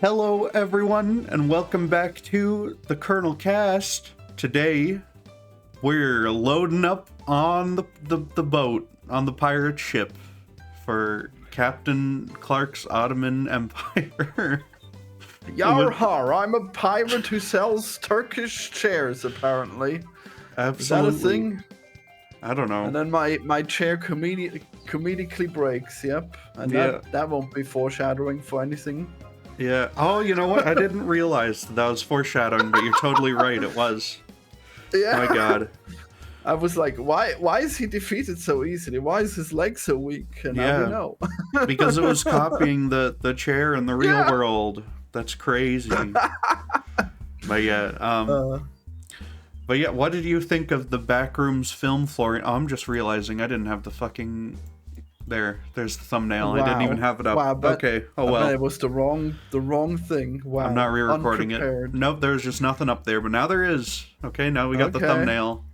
Hello, everyone, and welcome back to the Colonelcast. Today, we're loading up on the boat, on the pirate ship, for Captain Clark's Ottoman Empire. Yar har, I'm a pirate who sells Turkish chairs, apparently. Absolutely. Is that a thing? I don't know. And then my chair comedically breaks, yep. And Yeah. that won't be foreshadowing for anything. Yeah. Oh, you know what? I didn't realize that was foreshadowing, but you're totally right. It was. Yeah. My God. I was like, why is he defeated so easily? Why is his leg so weak? And now we know. Because it was copying the chair in the real world. That's crazy. But yeah, what did you think of the Backrooms film, Florian? Oh, I'm just realizing I didn't have the fucking... There's the thumbnail. Wow. I didn't even have it up. Wow, okay. Oh well. It was the wrong thing. Wow. I'm not re-recording it. Nope, there's just nothing up there, but now there is. Okay, now we got the thumbnail.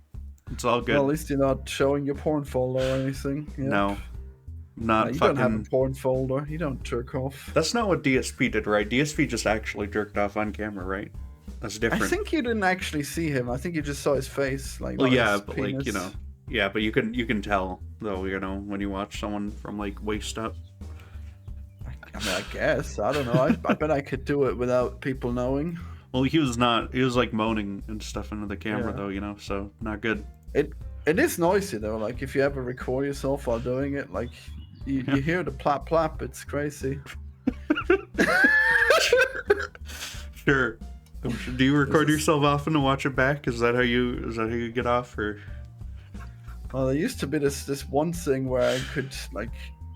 It's all good. Well, at least you're not showing your porn folder or anything. Yep. No. Not you fucking... don't have a porn folder. You don't jerk off. That's not what DSP did, right? DSP just actually jerked off on camera, right? That's different. I think you didn't actually see him. I think you just saw his face. Like, well, yeah, but penis. like, you know. Yeah, but you can tell, though, you know, when you watch someone from, like, waist up. I mean, I guess. I don't know. I bet I could do it without people knowing. Well, he was, like, moaning and stuff into the camera, though, you know, so not good. It is noisy, though. Like, if you ever record yourself while doing it, like, you hear the plap plap. It's crazy. Sure. Do you record yourself often to watch it back? Is that how you get off, or... Well, there used to be this one thing where I could, like,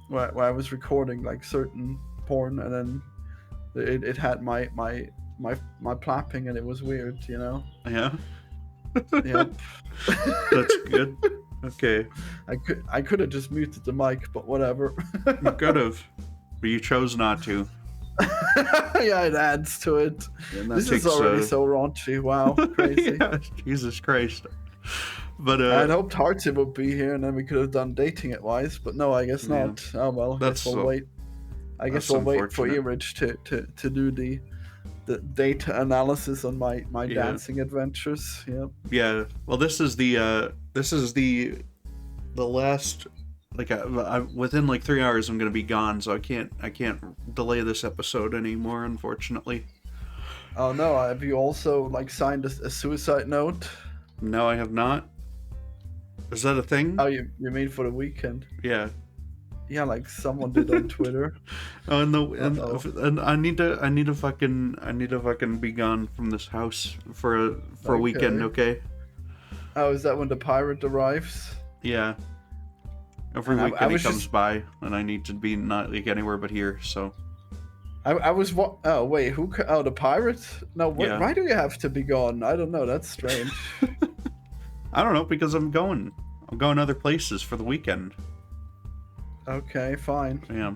where I was recording, like, certain porn, and then it had my plapping, and it was weird, you know? Yeah? Yep. That's good. Okay. I could have just muted the mic, but whatever. You could have, but you chose not to. Yeah, it adds to it. This is already so raunchy. Wow, crazy. Yeah, Jesus Christ. But I'd hoped Harty would be here, and then we could have done dating it wise. But no, I guess not. Oh well. I guess we'll wait. I guess we'll wait for Erich to do the data analysis on my dancing adventures. Yep. Yeah. Well, this is the last. Like within like 3 hours, I'm gonna be gone, so I can't delay this episode anymore, unfortunately. Oh no! Have you also like signed a suicide note? No, I have not. Is that a thing? Oh, you mean for the weekend? Yeah. Yeah, like someone did on Twitter. Oh, and I need to fucking be gone from this house for a weekend, okay? Oh, is that when the pirate arrives? Yeah. Every weekend he comes by, and I need to be not like anywhere but here. So. I was what? Oh wait, who? Oh, the pirate? No, why do you have to be gone? I don't know. That's strange. I don't know, because I'm going other places for the weekend. Okay, fine. Yeah.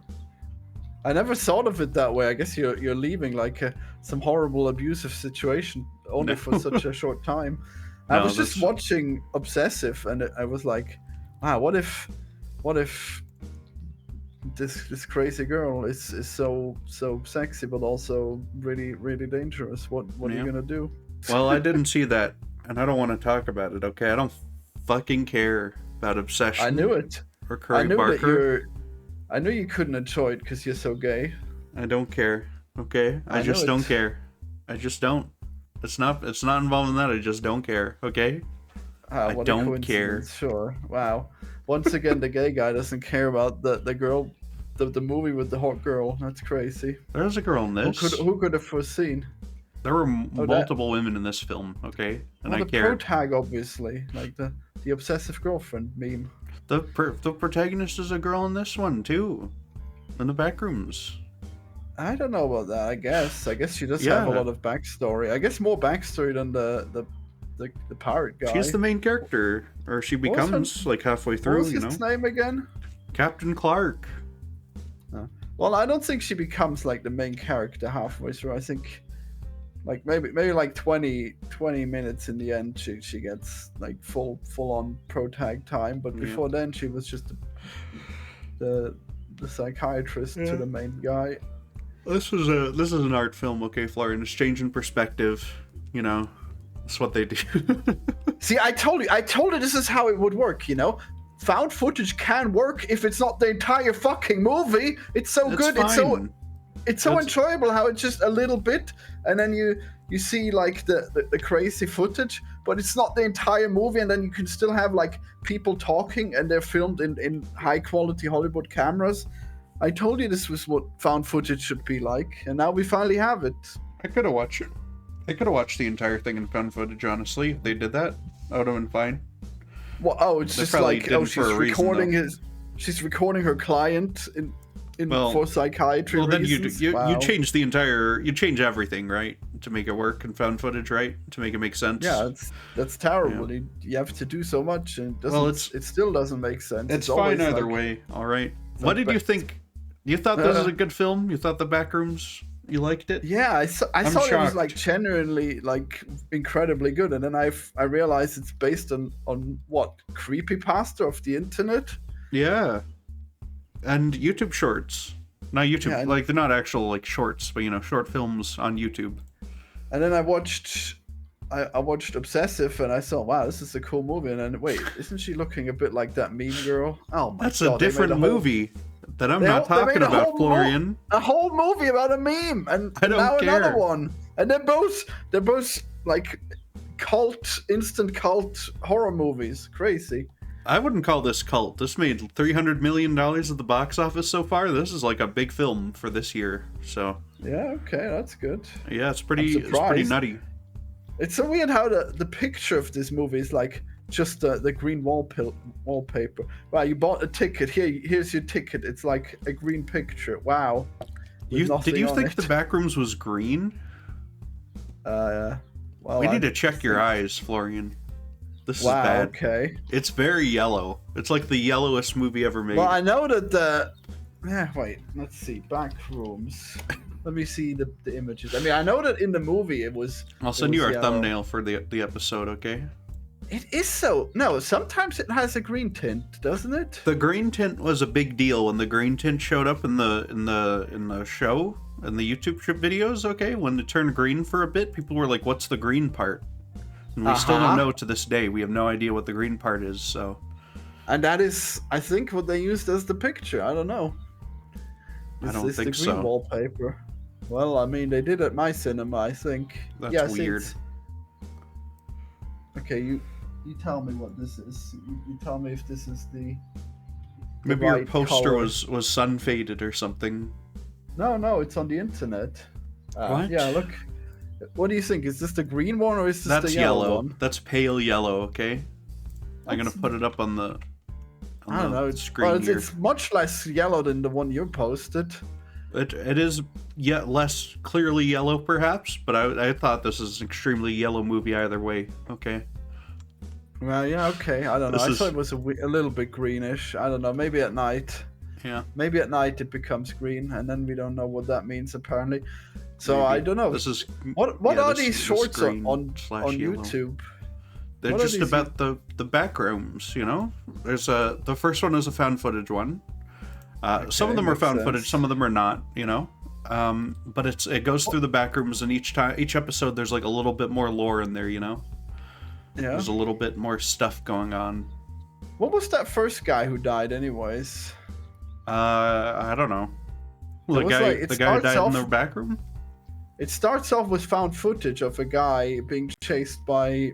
I never thought of it that way. I guess you're leaving like some horrible abusive situation only for such a short time. I was just watching Obsessive, and I was like, wow, what if this crazy girl is so sexy, but also really, really dangerous? What are you gonna do? Well, I didn't see that, and I don't want to talk about it. Okay, I don't fucking care about Obsession. I knew it. Or Curry Barker. I knew you couldn't enjoy it because you're so gay. I don't care. Okay, I just don't care. I just don't. It's not involved in that. I just don't care. Okay. I don't care. Sure. Wow. Once again, the gay guy doesn't care about the girl, the movie with the hot girl. That's crazy. There's a girl in this. Who could have foreseen? There were multiple women in this film. Okay, and I care. The protag, obviously, like the obsessive girlfriend meme. The protagonist is a girl in this one too, in the Backrooms. I don't know about that. I guess she does have a lot of backstory. I guess more backstory than the pirate guy. She's the main character, or she becomes like halfway through. What was his name again? Captain Clark. Well, I don't think she becomes like the main character halfway through. I think like maybe like 20 minutes in the end she gets like full on protag time, but before then she was just the psychiatrist to the main guy. This is an art film, okay, Florian. It's changing perspective. You know, that's what they do. See, I told you this is how it would work. You know, found footage can work if it's not the entire fucking movie. It's so That's good. fine. It's so enjoyable how it's just a little bit, and then you see like the crazy footage, but it's not the entire movie, and then you can still have like people talking, and they're filmed in high quality Hollywood cameras. I told you this was what found footage should be like, and now we finally have it. I could have watched it. I could have watched the entire thing in found footage, honestly. If they did that, I would have been fine. Well, it's just like, she's recording her client for psychiatry reasons. Then you change you change everything, right, to make it work in found footage, right, to make it make sense. Yeah, that's terrible. Yeah. You have to do so much, and it still doesn't make sense. It's fine either way. All right. What did you think? You thought this was a good film? You thought the Backrooms? You liked it? Yeah, I thought it was like genuinely like incredibly good, and then I realized it's based on what, creepypasta of the internet. Yeah, and YouTube shorts. Not YouTube, like they're not actual like shorts, but short films on YouTube. And then I watched Obsessive, and I thought, wow, this is a cool movie. And then wait, isn't she looking a bit like that mean girl? Oh my God, that's a different movie. That I'm not talking about, Florian. A whole movie about a meme, and I don't now care. Another one, and they're both like instant cult horror movies. Crazy. I wouldn't call this cult. This made $300 million at the box office so far. This is like a big film for this year. So yeah, okay, that's good. Yeah, it's pretty nutty. It's so weird how the picture of this movie is like just the green wallpaper. Wow, you bought a ticket. Here's your ticket. It's like a green picture. Wow. Did you think the Backrooms was green? Well, we need to check your eyes, Florian. This is bad. Okay. It's very yellow. It's like the yellowest movie ever made. Well, I know that wait, let's see. Backrooms. Let me see the images. I mean, I know that in the movie it was... I'll send you our thumbnail for the episode, okay? It is so... No, sometimes it has a green tint, doesn't it? The green tint was a big deal when the green tint showed up in the show, in the YouTube videos, okay? When it turned green for a bit, people were like, what's the green part? And we still don't know to this day. We have no idea what the green part is, so... And that is, I think, what they used as the picture. I don't know. I don't think so. The green wallpaper. Well, I mean, they did at my cinema, I think. That's weird. Okay, you tell me what this is. You tell me if this is the maybe right your poster color. was sun faded or something. No, it's on the internet. What? Yeah, look. What do you think? Is this the green one or is this the yellow one? That's pale yellow, okay? I'm gonna put it up on the I don't know. Screen here. It's much less yellow than the one you posted. It is yet less clearly yellow, perhaps, but I thought this is an extremely yellow movie either way. Okay. Well, yeah, okay. I don't know. I thought it was a little bit greenish. I don't know. Maybe at night. Yeah. Maybe at night it becomes green, and then we don't know what that means apparently. So maybe. I don't know. This is what are these shorts on YouTube? They're just about the Backrooms, There's the first one is a found footage one. Some of them are found footage, some of them are not, but it goes through the Backrooms, and each episode there's like a little bit more lore in there, Yeah. There's a little bit more stuff going on. What was that first guy who died, anyways? I don't know. The guy who died in the back room? It starts off with found footage of a guy being chased by,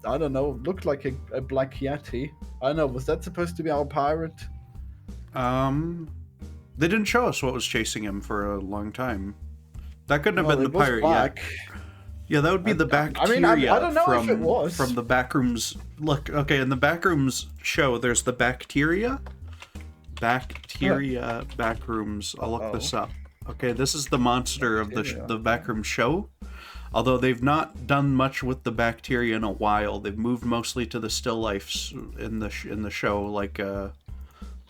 I don't know, looked like a black yeti. I don't know, was that supposed to be our pirate? They didn't show us what was chasing him for a long time. That couldn't have been the pirate yet. Yeah, that would be the bacteria. I don't know if it was. From the Backrooms. Look, okay, in the Backrooms show, there's the bacteria. Backrooms. I'll look this up. Okay, this is the monster of the Backroom show. Although they've not done much with the bacteria in a while. They've moved mostly to the still lifes in the show, like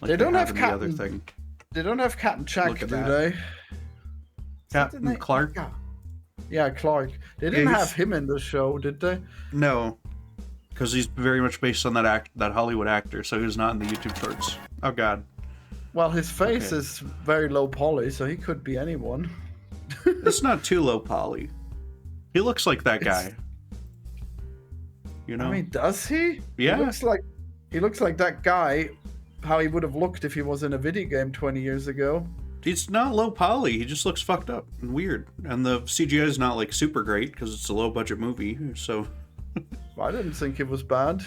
they don't have the other thing. They don't have Captain Jack, do they? Captain Clark? Yeah, Clark. They didn't have him in the show, did they? No, because he's very much based on that Hollywood actor, so he's not in the YouTube shorts. Oh God. Well, his face is very low poly, so he could be anyone. It's not too low poly. He looks like that guy. You know? I mean, does he? Yeah. He looks like that guy, how he would have looked if he was in a video game 20 years ago. He's not low poly. He just looks fucked up and weird. And the CGI is not like super great because it's a low budget movie. So I didn't think it was bad.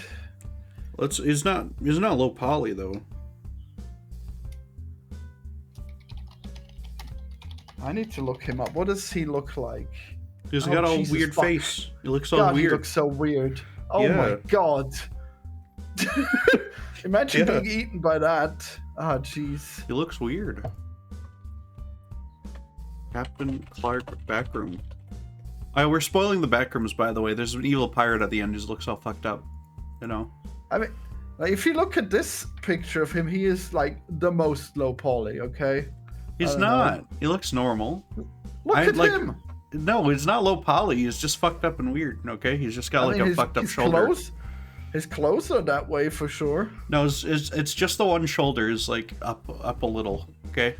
He's not low poly though. I need to look him up. What does he look like? He's got a weird face. He looks all God, weird. He looks so weird. Oh my god. Imagine being eaten by that. Ah, jeez. He looks weird. Captain Clark Backroom. We're spoiling the Backrooms, by the way. There's an evil pirate at the end who looks all fucked up. You know? I mean, like, if you look at this picture of him, he is like the most low poly, okay? He's not. Know. He looks normal. Look at him! No, he's not low poly. He's just fucked up and weird, okay? He's just got a fucked up shoulder. His clothes are that way for sure. No, it's just the one shoulder is like up a little, okay?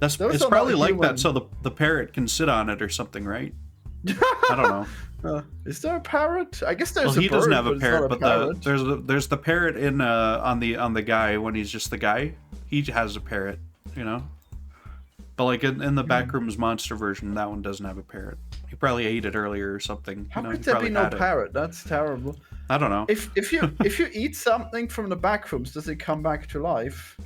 It's probably like that so the parrot can sit on it or something, right? I don't know. Is there a parrot? I guess there's a bird. Well, he doesn't have a parrot, but there's the parrot in on the guy when he's just the guy. He has a parrot, you know? But like in the Backrooms monster version, that one doesn't have a parrot. He probably ate it earlier or something. How could there be no parrot? That's terrible. I don't know. If you eat something from the Backrooms, does it come back to life?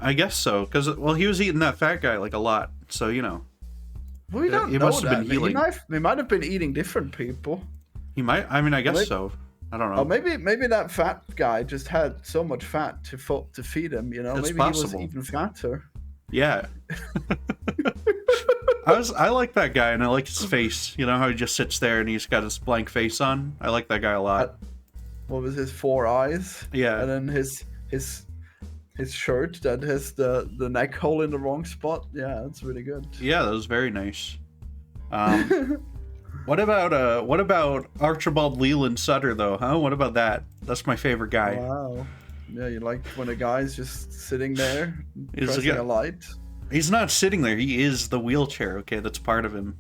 I guess so, because he was eating that fat guy like a lot, so you know. We don't know. He must have been healing. He might have been eating different people. He might. I mean, I guess so. I don't know. Oh, maybe that fat guy just had so much fat to feed him. You know, it's maybe possible. He was even fatter. Yeah. I like that guy, and I like his face. You know how he just sits there and he's got his blank face on? I like that guy a lot. What was his 4 eyes? Yeah. And then his shirt that has the neck hole in the wrong spot. Yeah, that's really good. Yeah, that was very nice. What about Archibald Leland Sutter though, huh? What about that? That's my favorite guy. Wow. Yeah, you like when a guy's just sitting there pressing a light? He's not sitting there. He is the wheelchair, okay? That's part of him.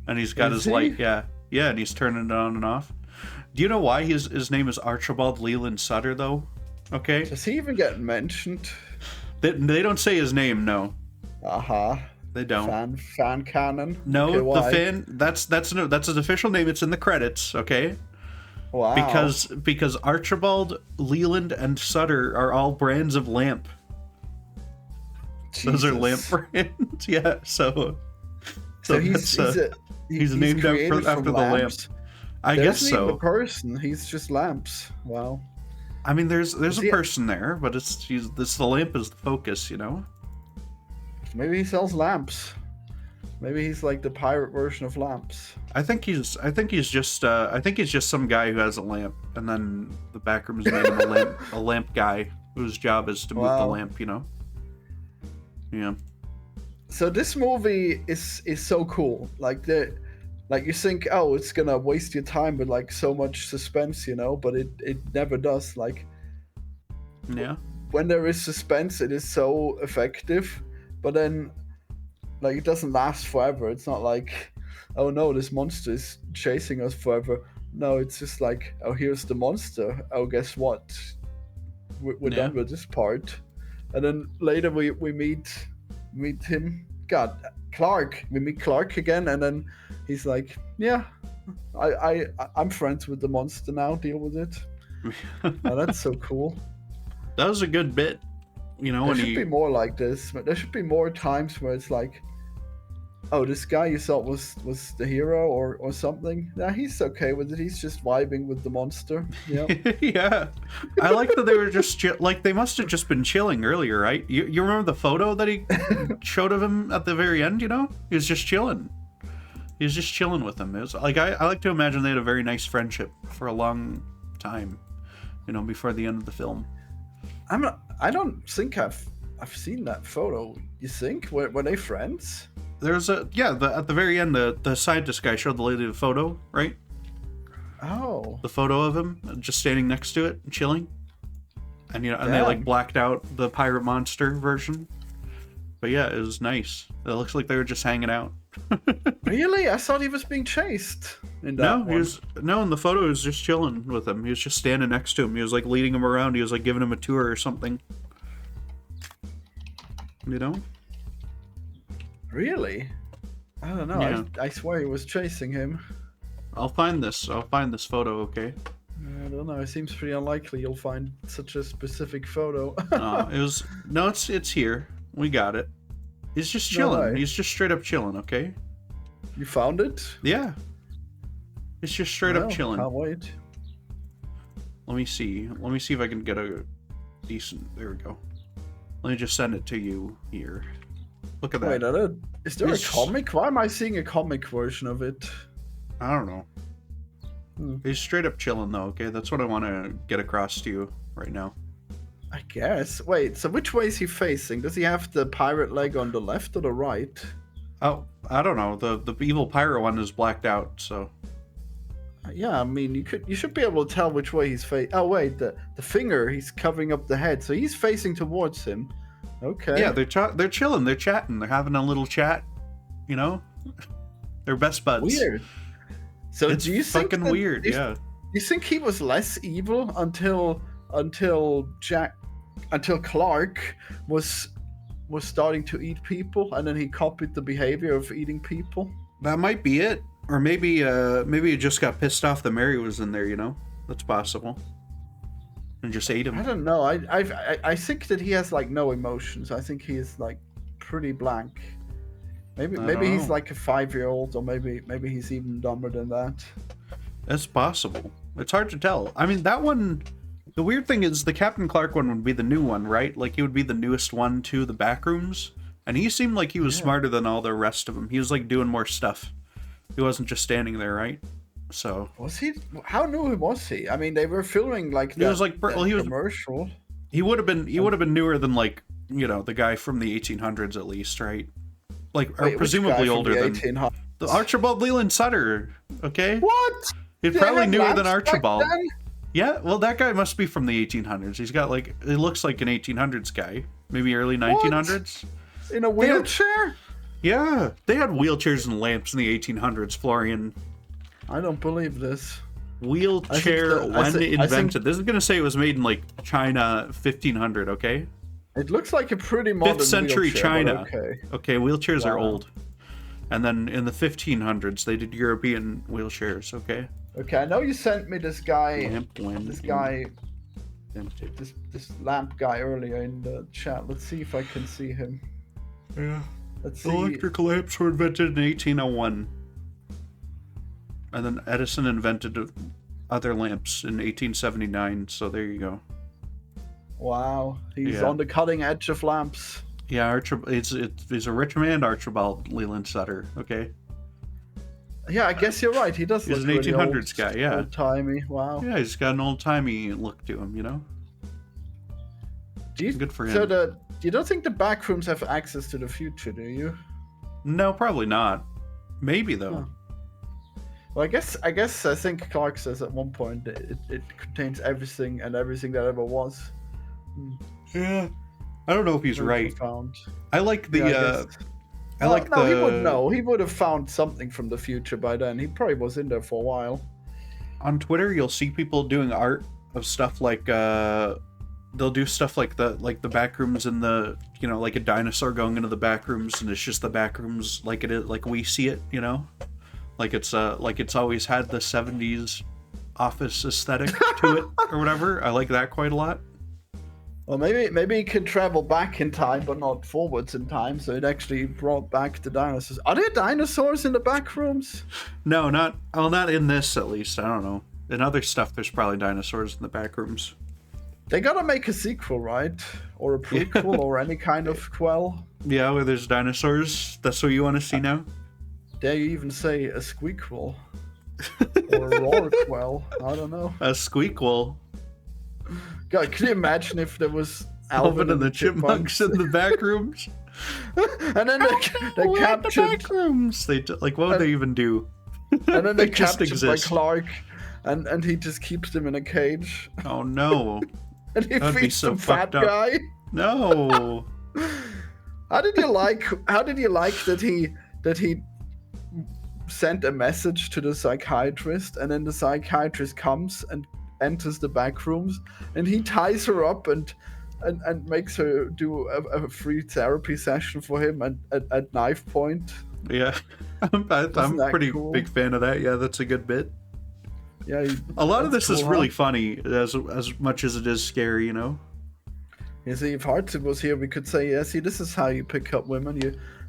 And he's got his light, yeah. Yeah, and he's turning it on and off. Do you know why his name is Archibald Leland Sutter, though? Okay? Does he even get mentioned? They don't say his name, no. Uh-huh. They don't. Fan canon? No, okay, the fan... That's his official name. It's in the credits, okay? Wow. Because Archibald, Leland, and Sutter are all brands of lamp. Jesus. Those are lamp brands. Yeah, so he's named after the lamp. I guess so. Even a person. He's just lamps. Wow. I mean, there's a person there, but the lamp is the focus, you know. Maybe he sells lamps. Maybe he's like the pirate version of lamps. I think he's just some guy who has a lamp, and then the Backrooms made him a lamp guy whose job is to move the lamp, you know. Yeah. So this movie is so cool. Like you think, oh, it's gonna waste your time with like so much suspense, you know, but it never does. Like, yeah. When there is suspense, it is so effective, but then like it doesn't last forever. It's not like, oh no, this monster is chasing us forever. No, it's just like, oh, here's the monster. Oh, guess what? We're done with this part. And then later we meet him. God, Clark. We meet Clark again, and then he's like, "Yeah, I'm friends with the monster now. Deal with it." Oh, that's so cool. That was a good bit. You know, there should be more like this. There should be more times where it's like, oh, this guy you thought was the hero or something. Nah, he's okay with it. He's just vibing with the monster. Yeah. Yeah. I like that they were just like they must have just been chilling earlier, right? You remember the photo that he showed of him at the very end? You know, he was just chilling. He was just chilling with him. It was like I like to imagine they had a very nice friendship for a long time. You know, before the end of the film. I don't think I've seen that photo. You think were they friends? There's at the very end, the scientist guy showed the lady the photo, right? Oh. The photo of him just standing next to it, chilling. And you know, and Damn. they like blacked out the pirate monster version. But yeah, it was nice. It looks like they were just hanging out. Really? I thought he was being chased in that in the photo he was just chilling with him. He was just standing next to him. He was like leading him around. He was like giving him a tour or something. You know? Really? I don't know. Yeah. I swear he was chasing him. I'll find this photo, okay? I don't know. It seems pretty unlikely you'll find such a specific photo. It's here. We got it. He's just chilling. He's just straight up chilling, okay? You found it? Yeah. It's just straight up chilling. Can't wait. Let me see. Let me see if I can get a decent... There we go. Let me just send it to you here. Look at that. Wait, is there a comic? Why am I seeing a comic version of it? I don't know. He's straight up chilling, though, okay? That's what I want to get across to you right now. I guess. Wait, so which way is he facing? Does he have the pirate leg on the left or the right? Oh, I don't know. The evil pirate one is blacked out, so... Yeah, I mean, you should be able to tell which way he's facing. Oh, wait, the finger, he's covering up the head, so he's facing towards him. Okay. Yeah, they're chilling, they're chatting, they're having a little chat, you know? They're best buds. Weird. So it's do you think fucking weird, yeah. You think he was less evil until Clark was starting to eat people, and then he copied the behavior of eating people? That might be it. Or maybe he just got pissed off that Mary was in there, you know? That's possible. And just ate him. I don't know. I think that he has like no emotions. I think he is like pretty blank. Maybe he's like a 5-year-old, or maybe he's even dumber than that. That's possible. It's hard to tell. I mean, that one... The weird thing is the Captain Clark one would be the new one, right? Like, he would be the newest one to the Backrooms. And he seemed like he was smarter than all the rest of them. He was, like, doing more stuff. He wasn't just standing there, right? So... Was he? How new was he? I mean, they were filming, like, he was like, he was commercial. He would have been newer than, like, you know, the guy from the 1800s, at least, right? Like, or presumably older than... The Archibald Leland Sutter, okay? What? He's probably newer than Archibald. Yeah, well, that guy must be from the 1800s. He's got, like, it looks like an 1800s guy. Maybe early 1900s. What? In a wheelchair? Yeah, they had wheelchairs and lamps in the 1800s, Florian. I don't believe this. Wheelchair invented. This is going to say it was made in, like, China 1500, okay? It looks like a pretty modern 5th century China. Okay, wheelchairs are old. And then in the 1500s, they did European wheelchairs, okay? Okay, I know you sent me this guy, this lamp guy earlier in the chat. Let's see if I can see him. Yeah. Let's see. Electric lamps were invented in 1801. And then Edison invented other lamps in 1879, so there you go. Wow, he's on the cutting edge of lamps. Yeah, he's a rich man, Archibald Leland Sutter, okay? Yeah, I guess you're right. He does look an 1800s guy, yeah. Old-timey, wow. Yeah, he's got an old-timey look to him, you know? Good for him. So you don't think the Backrooms have access to the future, do you? No, probably not. Maybe, though. Huh. Well, I think Clark says at one point that it contains everything that ever was. Yeah. I don't know if he's right. Profound. I like the... he would know. He would have found something from the future by then. He probably was in there for a while. On Twitter, you'll see people doing art of stuff like... they'll do stuff like the Backrooms and the... You know, like a dinosaur going into the Backrooms, and it's just the Backrooms like it is, like we see it, you know? Like it's always had the 70s office aesthetic to it, or whatever. I like that quite a lot. Well, maybe he could travel back in time, but not forwards in time, so it actually brought back the dinosaurs. Are there dinosaurs in the Backrooms? No, not in this, at least. I don't know. In other stuff, there's probably dinosaurs in the Backrooms. They gotta make a sequel, right? Or a prequel, or any kind of quell. Yeah, where there's dinosaurs. That's what you want to see now? Dare you even say a squeakquel? Or a roarquel? I don't know. A squeakquel? God, can you imagine if there was Alvin and the Chipmunks in the Backrooms? And then they captured... The Backrooms! What would they even do? And then they captured by Clark, and he just keeps them in a cage. Oh no. And he feeds the fat guy. No. How did you like that he sent a message to the psychiatrist, and then the psychiatrist comes and enters the back rooms, and he ties her up and makes her do a free therapy session for him at knife point. Yeah, I'm a pretty big fan of that. Yeah, that's a good bit. Yeah, a lot of this is really funny, as much as it is scary, you know. Yeah, see, if Hartson was here, we could say, yeah, see, this is how you pick up women.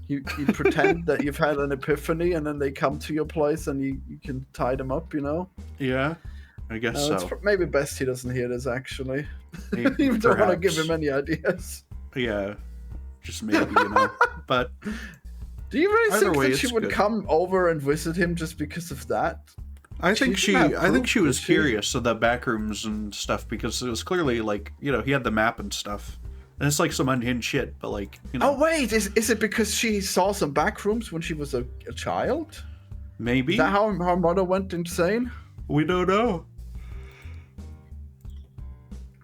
You pretend that you've had an epiphany, and then they come to your place, and you can tie them up, you know. Yeah, I guess so. It's maybe best he doesn't hear this, actually. You don't want to give him any ideas. Yeah, just maybe, you know. But do you really think that she would come over and visit him just because of that? I think she was curious of the backrooms and stuff, because it was clearly like, you know, he had the map and stuff. And it's like some unhinged shit, but like, you know. Oh wait, is it because she saw some backrooms when she was a child? Maybe. Is that how her mother went insane? We don't know.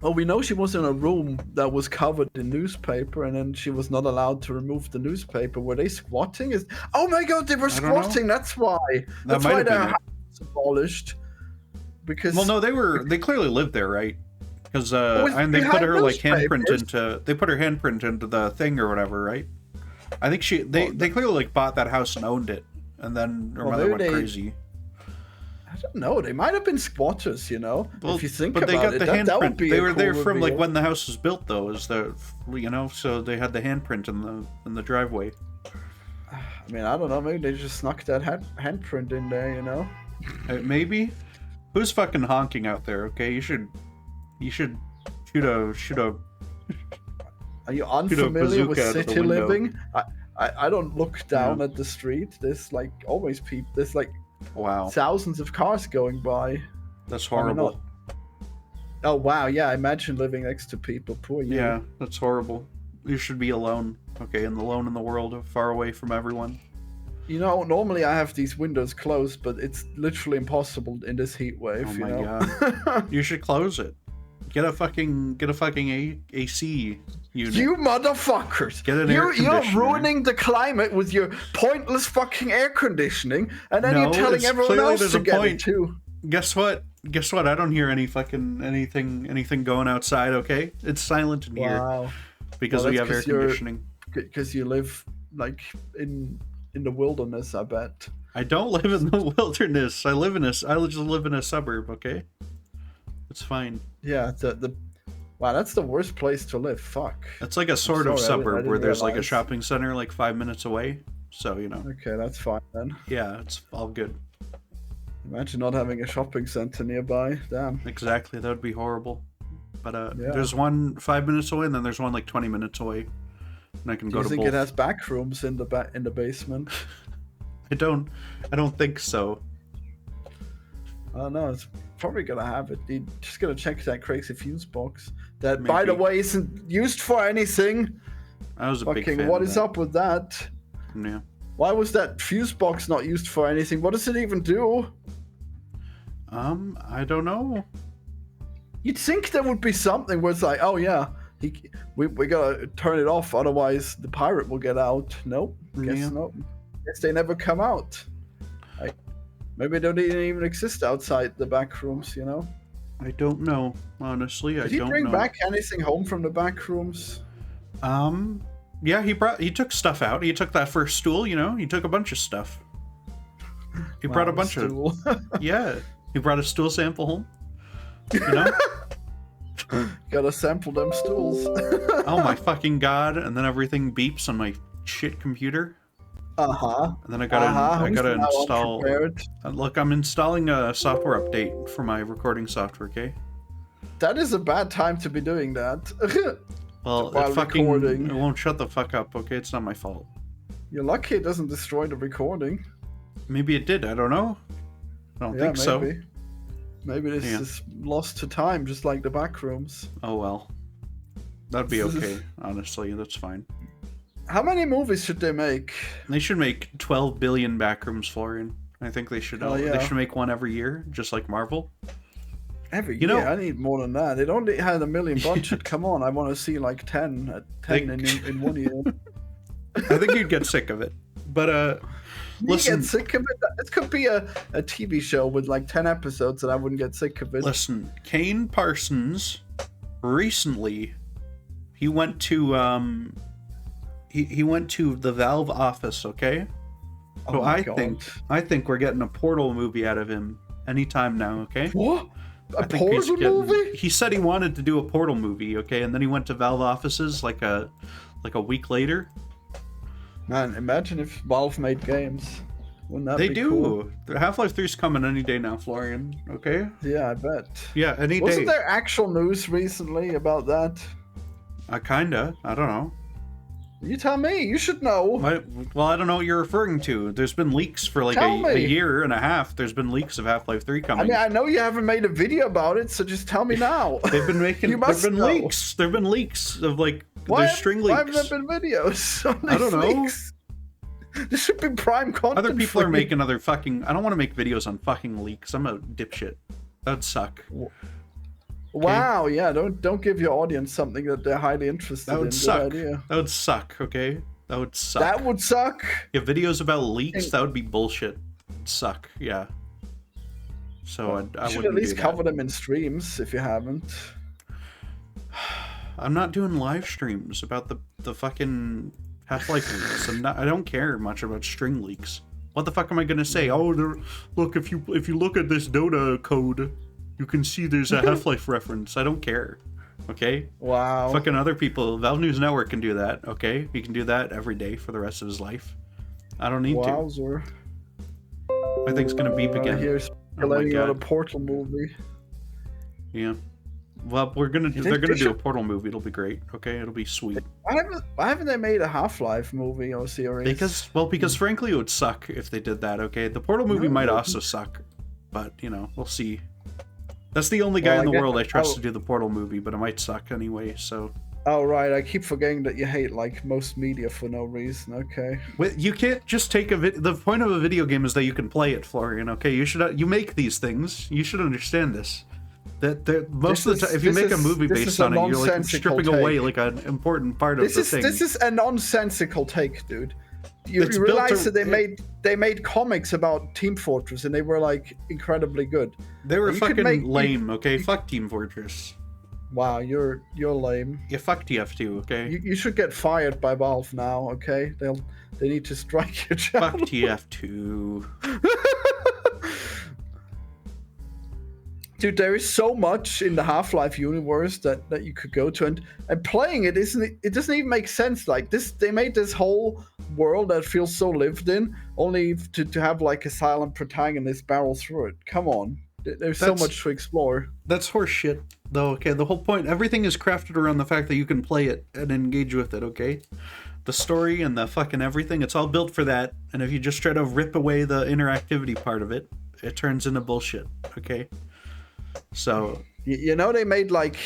Well, we know she was in a room that was covered in newspaper, and then she was not allowed to remove the newspaper. Were they squatting? Oh my god, they were squatting. That's why. That's why their house was abolished. Because they clearly lived there, right? Because and they put her like handprint into the thing or whatever, right? I think they clearly like bought that house and owned it, and then her mother went crazy. I don't know. They might have been squatters, you know. Well, if you think but about they got it, the that would be they were cool there from reveal. like when the house was built, though. You know, so they had the handprint in the driveway. I mean, I don't know. Maybe they just snuck that handprint in there, you know. Maybe. Who's fucking honking out there? Okay, you should shoot a. Are you unfamiliar with city living? I don't look down at the street. There's like always people. There's like thousands of cars going by. That's horrible. Oh wow, yeah. Imagine living next to people. Poor you. Yeah, that's horrible. You should be alone. Okay, and alone in the world, far away from everyone. You know, normally I have these windows closed, but it's literally impossible in this heat wave. Oh my god! You should close it. Get a fucking AC unit. You motherfuckers! Get an air conditioner. You're ruining the climate with your pointless fucking air conditioning, and then you're telling everyone else to get it too. Guess what? I don't hear anything going outside. Okay, it's silent in here because we have air conditioning. Because you live like in the wilderness, I bet. I don't live in the wilderness. I just live in a suburb. Okay, it's fine. Yeah, wow, that's the worst place to live. Fuck. It's like a sort of suburb where there's like a shopping center like 5 minutes away. So, you know. Okay, that's fine then. Yeah, it's all good. Imagine not having a shopping center nearby. Damn. Exactly, that would be horrible. But there's one 5 minutes away, and then there's one like 20 minutes away. And I can go to both. Do you think it has back rooms in the basement? I don't think so. No, it's probably gonna have it. You're just gonna check that crazy fuse box. That, by the way, isn't used for anything. I was a big fan. What is up with that? Yeah. Why was that fuse box not used for anything? What does it even do? I don't know. You'd think there would be something where it's like, oh yeah, we gotta turn it off, otherwise the pirate will get out. Nope. Guess not. Guess they never come out. Maybe they don't even exist outside the back rooms, you know? I don't know, honestly. Did he bring back anything home from the back rooms? Yeah, he took stuff out. He took that first stool, you know? He took a bunch of stuff. He brought a bunch of... Yeah, he brought a stool sample home. You know? Gotta sample them stools. Oh my fucking god. And then everything beeps on my shit computer. And then I gotta install. Look, I'm installing a software update for my recording software. Okay. That is a bad time to be doing that. Well, it won't shut the fuck up. Okay, it's not my fault. You're lucky it doesn't destroy the recording. Maybe it did. I don't know. I don't think so. Maybe this is lost to time, just like the back rooms. Oh well, that'd be okay. Honestly, that's fine. How many movies should they make? They should make 12 billion Backrooms, Florian. I think they should. They should make one every year, just like Marvel. Every year? I need more than that. It only had $1 million budget. Come on, I want to see like 10 in 1 year. I think you'd get sick of it. But listen, get sick of it. It could be a TV show with like 10 episodes, and I wouldn't get sick of it. Listen, Kane Parsons recently he went to he went to the Valve office. Okay, so I think we're getting a Portal movie out of him anytime now. Okay. What? A Portal movie? He said he wanted to do a Portal movie. Okay, and then he went to Valve offices like a week later. Man, imagine if Valve made games. Wouldn't that be cool? They do. Half-Life 3's coming any day now, Florian. Okay? Yeah, I bet. Yeah, any day. Wasn't there actual news recently about that? Kinda. I don't know. You tell me. You should know. Well, I don't know what you're referring to. There's been leaks for like a year and a half. There's been leaks of Half-Life 3 coming. I mean, I know you haven't made a video about it, so just tell me now. They've been making. There've been leaks. There've been leaks of like. There's string leaks. Why haven't there been videos on these I don't know. leaks? This should be prime content. Other people are making other fucking. I don't want to make videos on fucking leaks. I'm a dipshit. That'd suck. Wow, okay? Yeah, don't give your audience something that they're highly interested in. That would suck. That would suck, okay? That would suck. That would suck? Yeah, videos about leaks, that would be bullshit. It'd suck, yeah. So I should at least cover them in streams if you haven't. I'm not doing live streams about the fucking Half-Life leaks. I don't care much about string leaks. What the fuck am I gonna say? Oh, look, if you look at this Dota code, you can see there's a Half-Life reference. I don't care. Okay? Wow. Fucking other people. Valve News Network can do that. Okay? He can do that every day for the rest of his life. I don't need to. My thing's gonna beep again. Here's speculating on a Portal movie. Yeah. Well, they're gonna do a Portal movie. It'll be great. Okay? It'll be sweet. Why haven't they made a Half-Life movie or series? Because frankly it would suck if they did that, okay? The Portal movie might also suck. But, we'll see. That's the only guy in the world I trust to do the Portal movie, but it might suck anyway, so... Oh, right. I keep forgetting that you hate, like, most media for no reason. Okay. You can't just take the point of a video game is that you can play it, Florian, okay? You make these things. You should understand this. Most of the time, if you make a movie based on it, you're, like, stripping away, like, an important part of the thing. This is a nonsensical take, dude. You realize that they made comics about Team Fortress and they were like incredibly good. They were fucking lame, okay? Fuck Team Fortress. Wow, you're lame. Yeah, fuck TF2, okay? You should get fired by Valve now, okay? They need to strike your channel. Fuck TF2. Dude, there is so much in the Half-Life universe that you could go to, and playing it doesn't even make sense. Like this, they made this whole world that feels so lived in, only to have like a silent protagonist barrel through it. Come on, there's so much to explore. That's horseshit, though. Okay, the whole point, everything is crafted around the fact that you can play it and engage with it. Okay, the story and the fucking everything, it's all built for that. And if you just try to rip away the interactivity part of it, it turns into bullshit. Okay. So they made like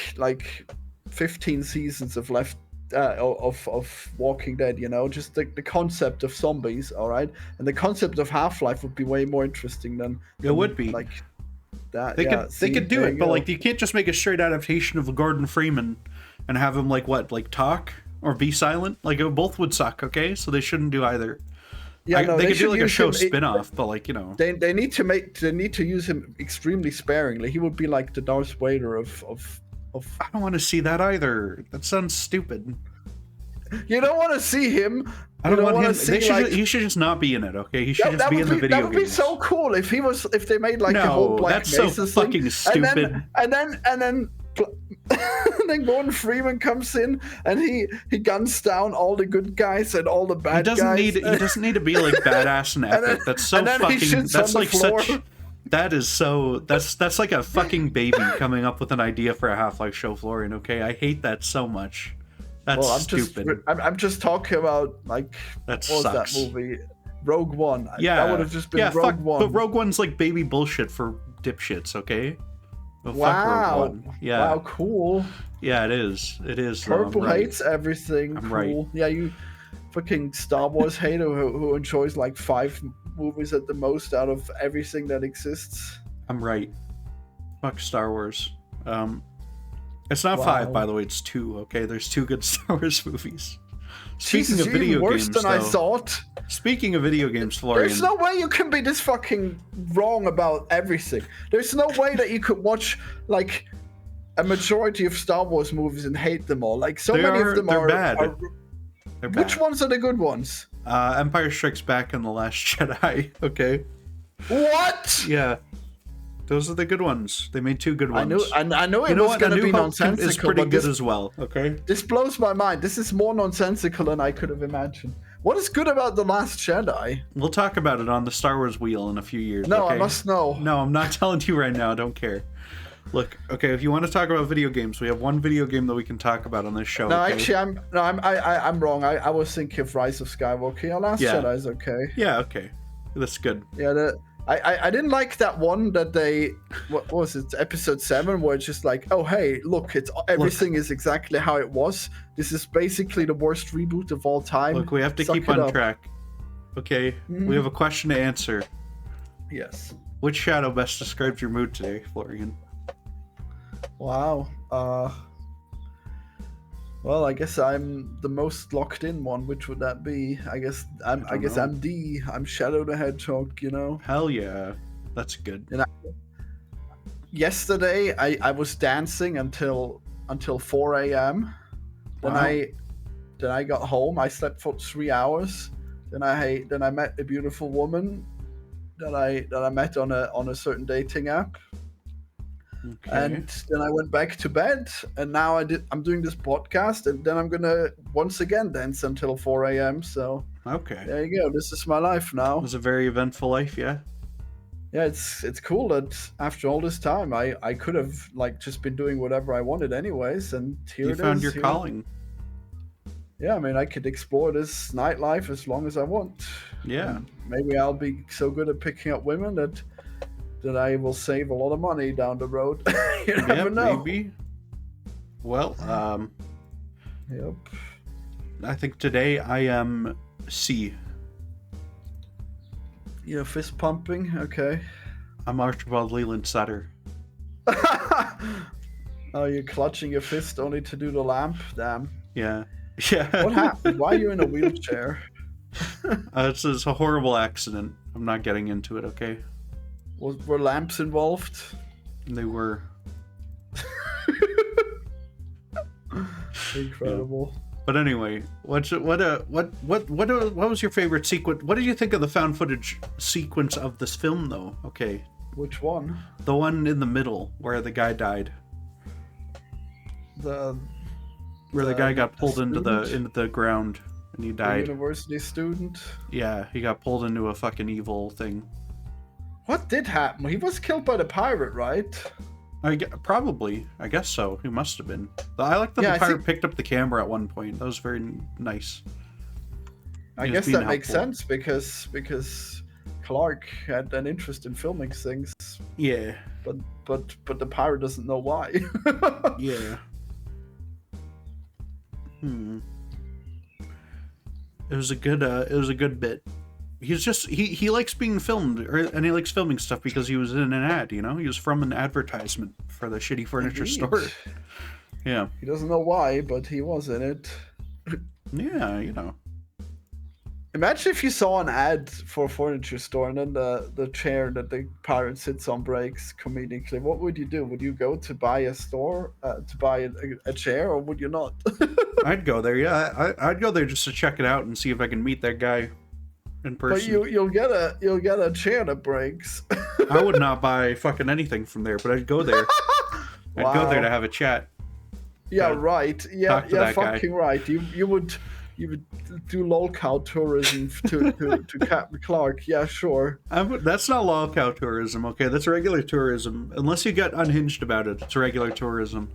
15 seasons of of Walking Dead, just the concept of zombies, all right, and the concept of Half-Life would be way more interesting than it would be like that. They could do it, but like you can't just make a straight adaptation of Gordon Freeman and have him like talk or be silent. Like both would suck. Okay, so they shouldn't do either. Yeah, they could do like a show spin-off, but like they need to use him extremely sparingly. He would be like the Darth Vader of. I don't want to see that either. That sounds stupid. You don't want to see him. I don't want him. He should just not be in it. Okay, he should just be in the video. That would be so cool if they made like the whole Black Mesa thing. That's so fucking stupid. And then Gordon Freeman comes in and he guns down all the good guys and all the bad guys. He doesn't need to be like badass and epic. That's so fucking. That's like such. That is so. That's like a fucking baby coming up with an idea for a Half-Life show, Florian. Okay, I hate that so much. That's stupid. I'm just talking about like that what sucks. Was that movie? Rogue One. Yeah, that would have just been Rogue One. But Rogue One's like baby bullshit for dipshits. Okay. Well, wow. Yeah. Wow, cool. Yeah, it is. It is. Purple hates everything. I'm cool. Right. Yeah, you fucking Star Wars hater who enjoys like 5 movies at the most out of everything that exists. I'm right. Fuck Star Wars. It's not 5, by the way. It's 2. Okay, there's 2 good Star Wars movies. Speaking Jesus, of video worse games, than I though, thought. Speaking of video games, Florian. There's no way you can be this fucking wrong about everything. There's no way that you could watch like a majority of Star Wars movies and hate them all. Like so many of them are bad. They're which bad. Ones are the good ones? Empire Strikes Back and The Last Jedi. Okay. What? Yeah. Those are the good ones. They made 2 good ones. I know it was going to be nonsensical. It's pretty good as well. Okay. This blows my mind. This is more nonsensical than I could have imagined. What is good about The Last Jedi? We'll talk about it on the Star Wars wheel in a few years. No, okay? I must know. No, I'm not telling you right now. I don't care. Look, okay, if you want to talk about video games, we have one video game that we can talk about on this show. No, okay? actually, I'm wrong. I was thinking of Rise of Skywalker. Yeah, Last Jedi is okay. Yeah, okay. That's good. Yeah, I didn't like that one that they what was it, episode 7, where it's just like, oh hey, look, everything is exactly how it was. This is basically the worst reboot of all time. Look, we have to keep on track. Okay, we have a question to answer. Yes. Which shadow best describes your mood today, Florian? Wow. Well, I guess I'm the most locked in one. Which would that be? I guess I'm D. I'm Shadow the Hedgehog. You know. Hell yeah, that's good. And yesterday I was dancing until 4 a.m. Then I got home. I slept for 3 hours. Then I met a beautiful woman that I met on a certain dating app. Okay. And then I went back to bed, and now I'm doing this podcast, and then I'm gonna once again dance until 4 a.m. So okay, there you go. This is my life now. It was a very eventful life, yeah. Yeah, it's cool that after all this time, I could have like just been doing whatever I wanted anyways, and here it is. You found your calling. Yeah, I mean, I could explore this nightlife as long as I want. Yeah. And maybe I'll be so good at picking up women that I will save a lot of money down the road. You never know. Maybe. Well, Yep. I think today I am C. You're fist pumping? Okay. I'm Archibald Leland Sutter. Oh, you're clutching your fist only to do the lamp? Damn. Yeah. Yeah. What happened? Why are you in a wheelchair? It's a horrible accident. I'm not getting into it, okay? Were lamps involved? They were. Incredible. Yeah. But anyway, what was your favorite sequence? What did you think of the found footage sequence of this film, though? Okay. Which one? The one in the middle where the guy died. The guy got pulled into the ground and he died. The university student. Yeah, he got pulled into a fucking evil thing. What did happen? He was killed by the pirate, right? Probably. I guess so. He must have been. I like that the pirate picked up the camera at one point. That was very nice. I guess that makes sense because Clark had an interest in filming things. Yeah. But the pirate doesn't know why. Yeah. It was a good bit. He's just he likes being filmed, and he likes filming stuff because he was in an ad. You know, he was from an advertisement for the shitty furniture store. Yeah. He doesn't know why, but he was in it. Yeah, you know. Imagine if you saw an ad for a furniture store and then the chair that the pirate sits on breaks comedically. What would you do? Would you go to buy a chair, or would you not? I'd go there. Yeah, I'd go there just to check it out and see if I can meet that guy in person. But you'll get a chair that breaks. I would not buy fucking anything from there, but I'd go there. I'd go there to have a chat. Yeah, right. Yeah, fucking guy. Right. You would do lolcow tourism to Captain Clark. Yeah, sure. That's not lolcow tourism, okay? That's regular tourism. Unless you get unhinged about it, it's regular tourism.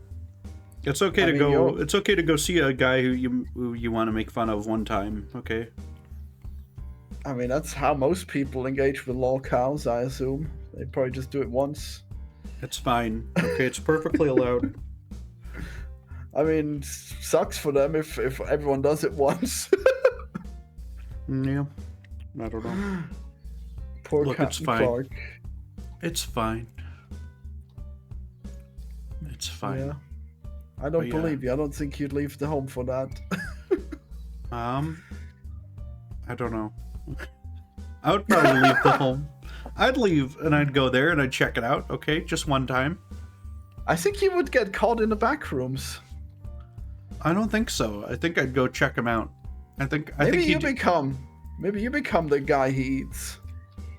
It's okay to go. It's okay to go see a guy who you want to make fun of one time, okay? I mean, that's how most people engage with lolcows, I assume. They probably just do it once. It's fine. Okay, it's perfectly allowed. I mean, sucks for them if everyone does it once. Yeah, I don't know. Poor Captain Clark. It's fine. It's fine. Yeah. I don't believe you. I don't think you'd leave the home for that. I don't know. I would probably leave the home. I'd leave and I'd go there and I'd check it out. Okay, just one time. I think you would get caught in the back rooms. I don't think so. I think I'd go check him out. Maybe you become the guy he eats.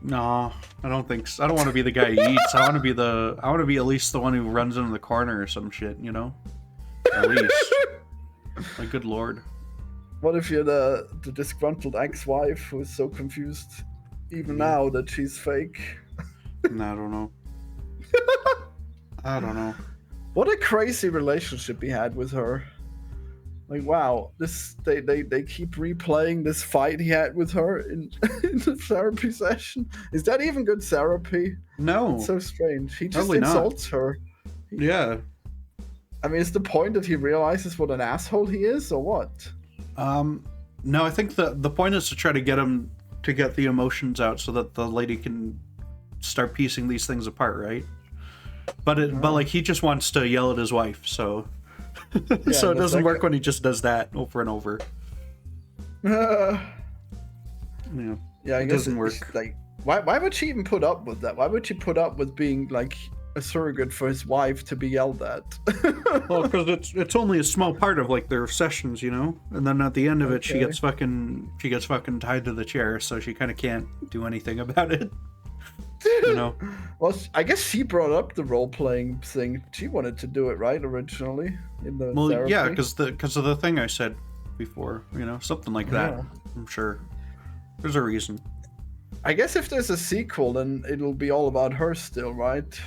No, I don't think so. I don't want to be the guy he eats. I want to be at least the one who runs into the corner or some shit, you know? At least. Like, good lord. What if you're the disgruntled ex-wife who's so confused even now that she's fake? No, I don't know. I don't know. What a crazy relationship he had with her. Like, wow, they keep replaying this fight he had with her in the therapy session. Is that even good therapy? No. It's so strange. He just insults her. Yeah. I mean, is the point that he realizes what an asshole he is, or what? No, I think the point is to try to get him to get the emotions out so that the lady can start piecing these things apart, right? But like he just wants to yell at his wife, so so it doesn't work when he just does that over and over. Yeah, I guess it doesn't work. Like, why would she even put up with that? Why would she put up with being like a surrogate for his wife to be yelled at? Well, because it's only a small part of like their sessions, you know. And then at the end of it, she gets fucking tied to the chair, so she kind of can't do anything about it. You know. Well, I guess she brought up the role-playing thing. She wanted to do it, right, originally in the therapy? Yeah, because of the thing I said before, you know, something like that. I'm sure there's a reason. I guess if there's a sequel, then it'll be all about her still, right?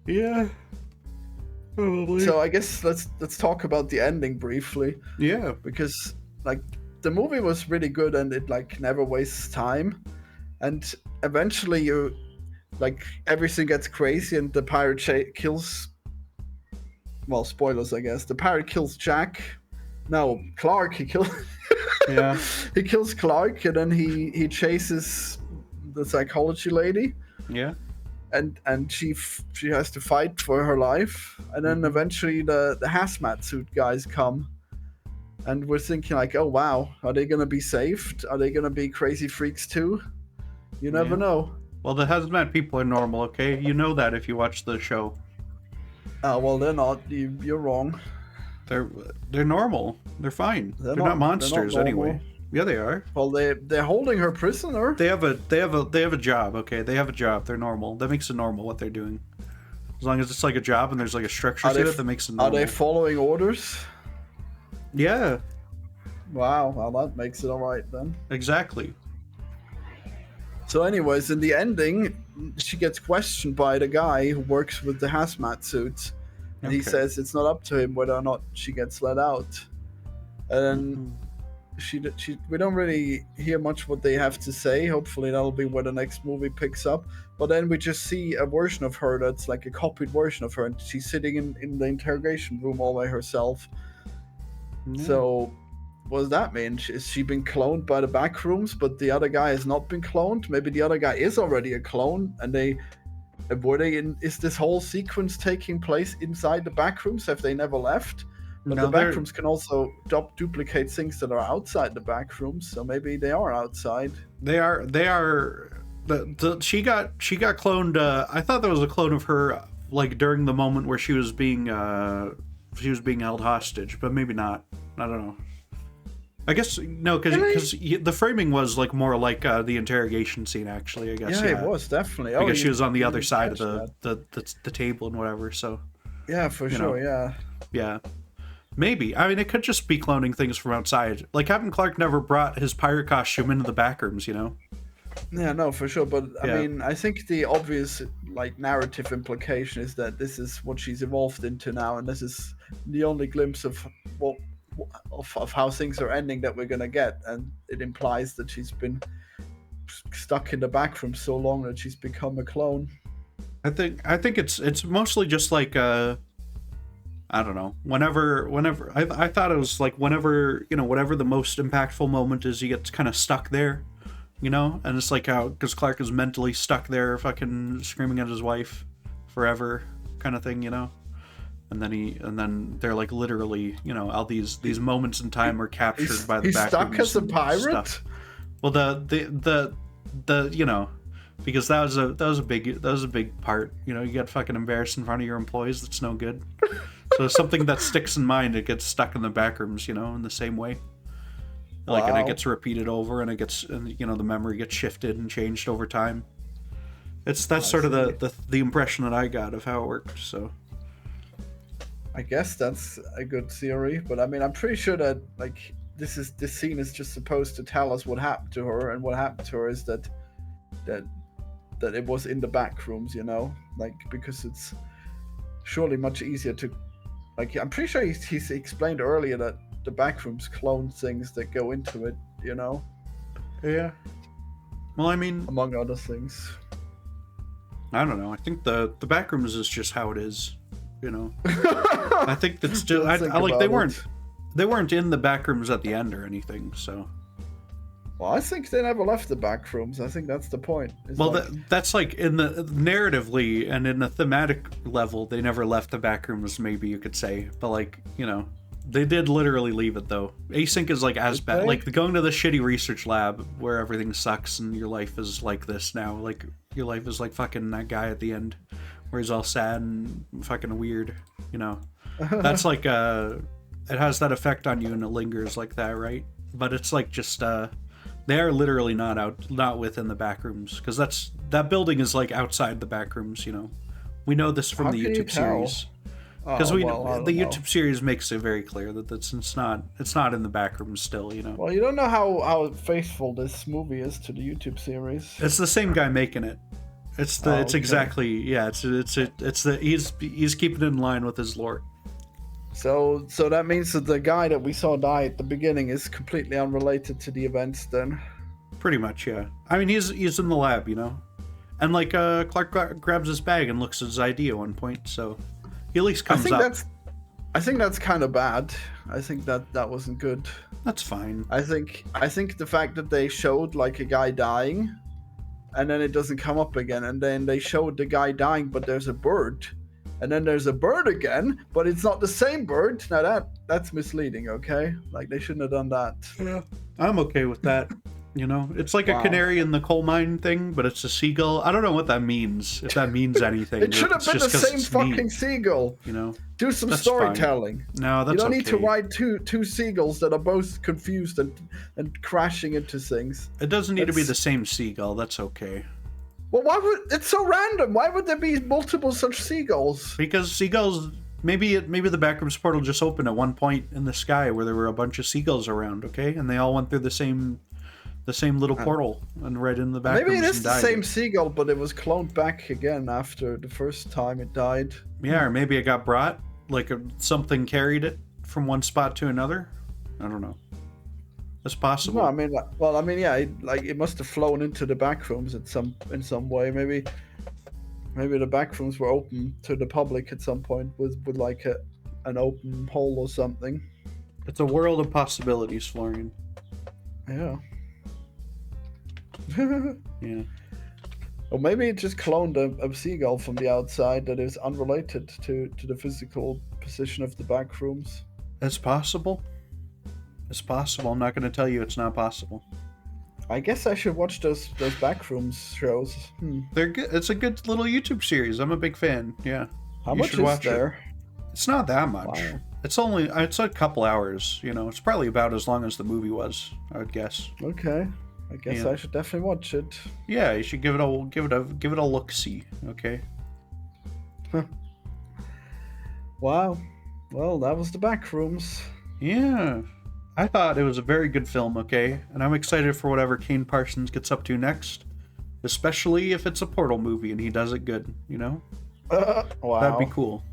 Yeah, probably. So I guess let's talk about the ending briefly. Yeah, because like the movie was really good and it like never wastes time, and eventually you like everything gets crazy and the pirate kills. Well, spoilers, I guess. The pirate kills Jack. No, Clark. He kills. Yeah. He kills Clark and then he chases the psychology lady. Yeah. And she has to fight for her life, and then eventually the hazmat suit guys come, and we're thinking like, oh wow, are they gonna be saved? Are they gonna be crazy freaks too? You never know. Well, the hazmat people are normal, okay? You know that if you watch the show. Oh well, they're not. You're wrong. They're normal. They're fine. They're not monsters anyway. Yeah, they are. Well, they're holding her prisoner. They have a job. Okay, they have a job. They're normal. That makes it normal what they're doing. As long as it's like a job and there's like a structure to it, that makes it normal. Are they following orders? Yeah. Wow. Well, that makes it all right then. Exactly. So, anyways, in the ending, she gets questioned by the guy who works with the hazmat suits, and he says it's not up to him whether or not she gets let out, and. We don't really hear much what they have to say. Hopefully that'll be where the next movie picks up. But then we just see a version of her that's like a copied version of her, and she's sitting in the interrogation room all by herself. Yeah. So what does that mean? Is she been cloned by the Backrooms, but the other guy has not been cloned? Maybe the other guy is already a clone, and is this whole sequence taking place inside the Backrooms? Have they never left? But the Backrooms can also duplicate things that are outside the Backrooms, so maybe they are outside. They are. She got cloned. I thought there was a clone of her, like during the moment where she was being held hostage, but maybe not. I don't know. I guess no, because the framing was like more like the interrogation scene. Actually, I guess. Yeah, it was definitely. I guess she was on the other side of the table and whatever. So. Yeah, for sure. Yeah. Yeah. Maybe. I mean, it could just be cloning things from outside. Like, Captain Clark never brought his pirate costume into the Backrooms, you know? Yeah, no, for sure. But, I mean, I think the obvious, like, narrative implication is that this is what she's evolved into now, and this is the only glimpse of how things are ending that we're going to get. And it implies that she's been stuck in the Backrooms so long that she's become a clone. I think it's mostly just like, I don't know. Whenever I thought it was like whenever, you know, whatever the most impactful moment is, he gets kind of stuck there, you know? And it's like how, because Clark is mentally stuck there fucking screaming at his wife forever kind of thing, you know? and then they're like literally, you know, all these moments in time are captured by the He's stuck as a pirate. Stuff. Well, the you know, because that was a big part. You know, you get fucking embarrassed in front of your employees. That's no good. So something that sticks in mind, it gets stuck in the back rooms. You know, in the same way. Like, and it gets repeated over, and you know, the memory gets shifted and changed over time. That's sort of the impression that I got of how it worked. So, I guess that's a good theory, but I mean, I'm pretty sure that like this scene is just supposed to tell us what happened to her, and what happened to her is that it was in the back rooms, you know, like, because it's surely much easier to, like, I'm pretty sure he's explained earlier that the backrooms clone things that go into it, you know. Yeah. Well, I mean, among other things. I don't know. I think the backrooms is just how it is, you know. I think that's still. I like they weren't in the backrooms at the end or anything. So. Well, I think they never left the backrooms. I think that's the point. Well, that's like in the narratively and in the thematic level, they never left the backrooms. Maybe you could say, but like, you know. They did literally leave it, though. Async is, like, as bad. Like, going to the shitty research lab where everything sucks and your life is like this now. Like, your life is like fucking that guy at the end where he's all sad and fucking weird, you know? That's like, it has that effect on you and it lingers like that, right? But it's like just, they are literally not within the back rooms. Because that building is, like, outside the back rooms, you know? We know this from the YouTube series. Because the YouTube series makes it very clear that it's not in the back room still, you know. Well, you don't know how faithful this movie is to the YouTube series. It's the same guy making it. It's exactly he's keeping it in line with his lore. So that means that the guy that we saw die at the beginning is completely unrelated to the events then. Pretty much, yeah. I mean, he's in the lab, you know, and like Clark grabs his bag and looks at his ID at one point, so. He at least comes up. I think that's kind of bad. I think that wasn't good. That's fine. I think the fact that they showed like a guy dying, and then it doesn't come up again, and then they showed the guy dying, but there's a bird, and then there's a bird again, but it's not the same bird. Now that's misleading. Okay, like they shouldn't have done that. Yeah, I'm okay with that. You know, it's like a canary in the coal mine thing, but it's a seagull. I don't know what that means, if that means anything. It should have been the same fucking seagull. You know, do some storytelling. Fine. No, that's you don't need to ride two seagulls that are both confused and crashing into things. It doesn't need to be the same seagull. That's okay. Well, why would it's so random? Why would there be multiple such seagulls? Because seagulls. Maybe the backrooms portal just opened at one point in the sky where there were a bunch of seagulls around. Okay, and they all went through the same little portal and right in the back. Maybe it is the same seagull, but it was cloned back again after the first time it died. Yeah, or maybe it got brought, like something carried it from one spot to another. I don't know. It's possible. No, I mean, yeah, it must have flown into the back rooms in some way. Maybe the back rooms were open to the public at some point with like an open hole or something. It's a world of possibilities, Florian. Yeah. Yeah. Or maybe it just cloned a seagull from the outside that is unrelated to the physical position of the back rooms. It's possible. It's possible. I'm not going to tell you it's not possible. I guess I should watch those Backrooms shows. They're good. It's a good little YouTube series. I'm a big fan. Yeah. How much is there? It's not that much. Wow. It's a couple hours. You know, it's probably about as long as the movie was, I would guess. Okay. I guess I should definitely watch it. Yeah, you should give it a look-see. Okay. Wow. Well, that was the Backrooms. Yeah. I thought it was a very good film, okay? And I'm excited for whatever Kane Parsons gets up to next. Especially if it's a Portal movie and he does it good, you know? Wow. That'd be cool.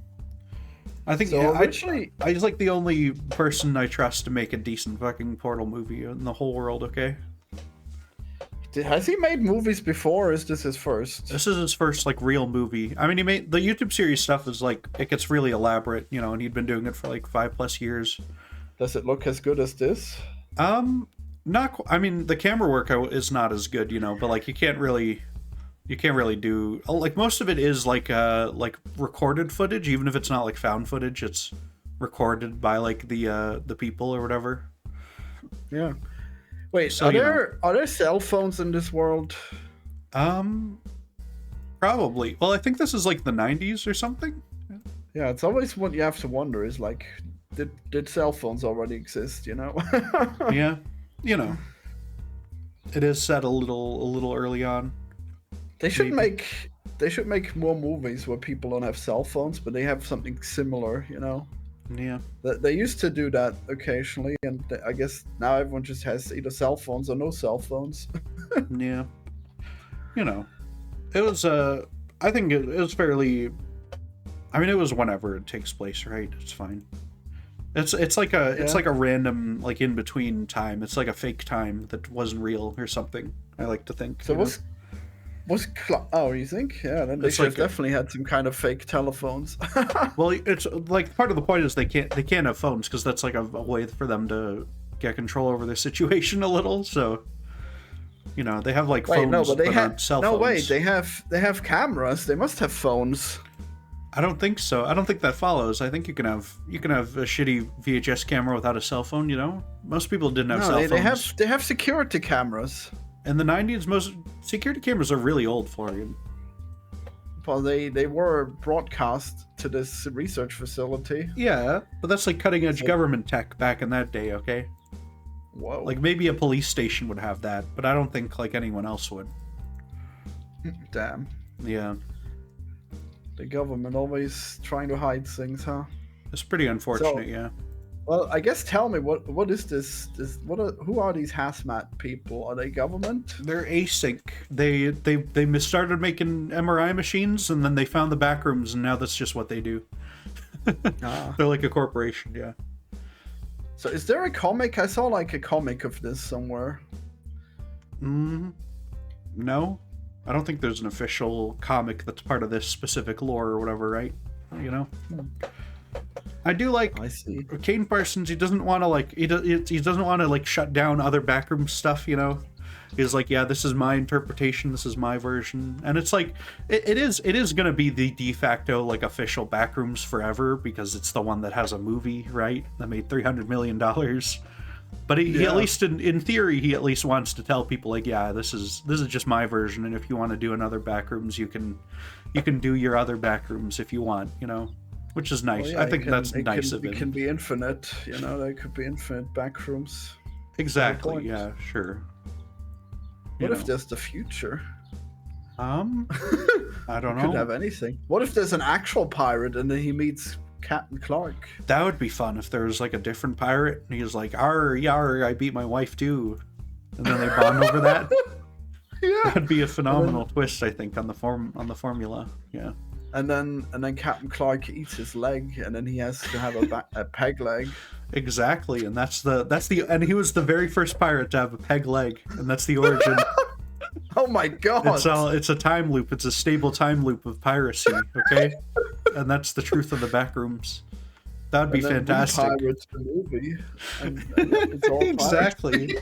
I think I just like the only person I trust to make a decent fucking Portal movie in the whole world, okay? Has he made movies before, or is this his first? This is his first, like, real movie. I mean, he made... The YouTube series stuff is, like... It gets really elaborate, you know, and he'd been doing it for, like, 5+ years. Does it look as good as this? Not... I mean, the camera work is not as good, you know, but, like, you can't really... You can't really do like most of it is like recorded footage, even if it's not like found footage. It's recorded by like the people or whatever. Yeah. Wait, so, are there cell phones in this world? Probably. Well, I think this is like the 90s or something. Yeah, it's always what you have to wonder is like, did cell phones already exist? You know? Yeah, you know, it is set a little early on. They should make more movies where people don't have cell phones, but they have something similar. You know? Yeah. They used to do that occasionally, and I guess now everyone just has either cell phones or no cell phones. Yeah. You know, it was I think it was fairly. I mean, it was whenever it takes place, right? It's fine. It's like a random like in between time. It's like a fake time that wasn't real or something. I like to think. So you think? Yeah, then they should have definitely had some kind of fake telephones. Well, it's like part of the point is they can't have phones because that's like a way for them to get control over their situation a little. So, you know, they have like phones. No, but they have cell phones. No, wait, they have cameras. They must have phones. I don't think so. I don't think that follows. I think you can have a shitty VHS camera without a cell phone. You know, most people didn't have cell phones. They have security cameras. In the 90s, most security cameras are really old, Florian. Well, they were broadcast to this research facility. Yeah, but that's like cutting edge government tech back in that day. Okay. Whoa. Like maybe a police station would have that, but I don't think like anyone else would. Damn. Yeah. The government always trying to hide things, huh? It's pretty unfortunate, yeah. Well, I guess tell me what is this? Who are these hazmat people? Are they government? They're async. They started making MRI machines, and then they found the Backrooms, and now that's just what they do. They're like a corporation, yeah. So is there a comic? I saw like a comic of this somewhere. No. I don't think there's an official comic that's part of this specific lore or whatever, right? You know? I do like Kane Parsons. He doesn't want to like he doesn't want to like shut down other backroom stuff, you know? He's like, yeah, this is my interpretation, this is my version. And it's like it is going to be the de facto like official Backrooms forever because it's the one that has a movie, right? That made $300 million. But he at least in theory, he at least wants to tell people like, yeah, this is just my version, and if you want to do another Backrooms, you can do your other Backrooms if you want, you know, which is nice. Well, yeah, I think that's nice of it. It can be infinite, you know. There could be infinite Backrooms. Exactly. Yeah. Sure. What if there's the future? I don't know. Could have anything. What if there's an actual pirate and then he meets Captain Clark? That would be fun if there was like a different pirate and he was like, "Arr, yar, I beat my wife too," and then they bond over that. Yeah, that'd be a phenomenal twist, I think, on the formula. Yeah. And then Captain Clark eats his leg, and then he has to have a peg leg. Exactly, and that's the and he was the very first pirate to have a peg leg, and that's the origin. Oh my god! It's a time loop. It's a stable time loop of piracy. Okay, and that's the truth of the Backrooms. That'd be fantastic. Pirates the movie. And it's all exactly.